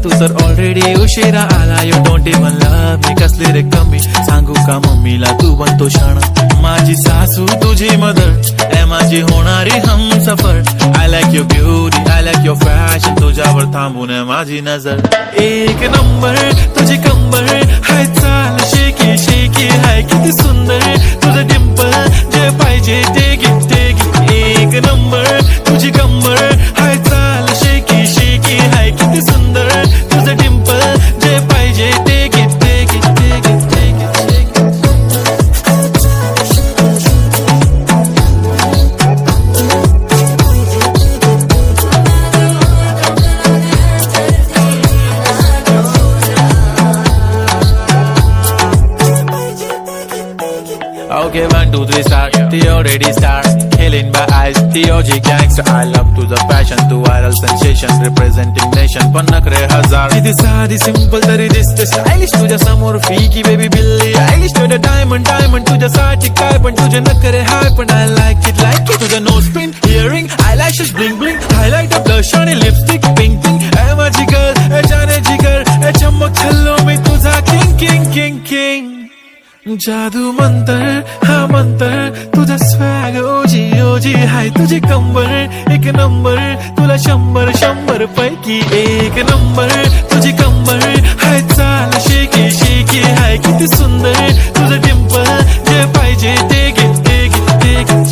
तू तर ऑलरेडी उशिरा आला. यू डोंट इवन लव्ह मी, कसली रे कमी सांगू का मम्मीला तू बनतो शाणा. माझी सासू तुझी मदर ए माझी होणारी Humsafar. I like your beauty, I like your fashion, तुझ्यावर थांबून आहे माझी नजर. एक नंबर तुझी कंबर हाय, चाल शेकी शेकी हाय, किती सुंदर तुझं डिंपल, जे पाहिजे ते घे ते घे. एक नंबर तुझी कंबर हाय, चाल शेकी शेकी हाय, किती सुंदर तुझं डिंपल, जे पाहिजे ते घे ते घे ते घे ते घे. Okay, 1, 2, 3 start. The already start. Killing by eyes. The OG gangster. I love to the fashion, to viral sensation, representing nation. पण नखरे हजार. किती साधी simple तरी दिसते stylish. तुझ्या समोर फीकी baby बिल्ली आयलिश. तुझं diamond diamond तुझ्यासाठी काय पण तुझे नखरे हाय पण I like it like it. तुझं nose pin, earring, eyelashes bling bling, highlighter, blush आणि lipstick pink pink. ए माझी girl, ए जाने जिगर, ए चमक छल्लो मी तुझा king king king king. जादू मंतर हा मंतर, तुझा स्वॅग ओजी ओजी हाय, तुझी कंबर एक नंबर, तुला 100 पैकी एक नंबर. तुझी कंबर हाय, चाल शेकी शेकी हाय, किती सुंदर तुझं डिंपल, जे पाहिजे ते घे ते घे ते घे.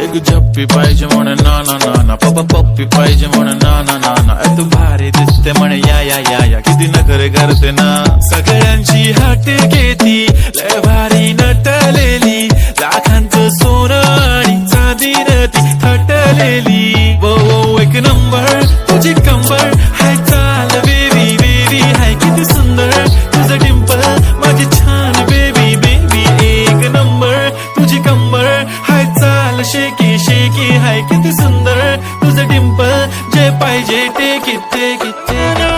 एक झप्पी पाहिजे म्हणे ना ना ना ना, पप्पा पप्पी पाहिजे म्हणे ना ना ना ना. तू भारी दिसते म्हणे या या या या, किती नखरे करते ना. सगळ्यांची हाट घेती, लय भारी नटलेली, लाखांचं सोनं आणि चांदीनं ती थटलेली. वो वो एक नंबर तुझी कंबर हाय, चाल बेबी बेबी हाय, किती सुंदर तुझं डिंपल, माझी छान बेबी बेबी. एक नंबर तुझी कंबर हाय, चाल शेकी शेकी हाय, किती सुंदर तुझं डिंपल, जे पाहिजे ते किती किती.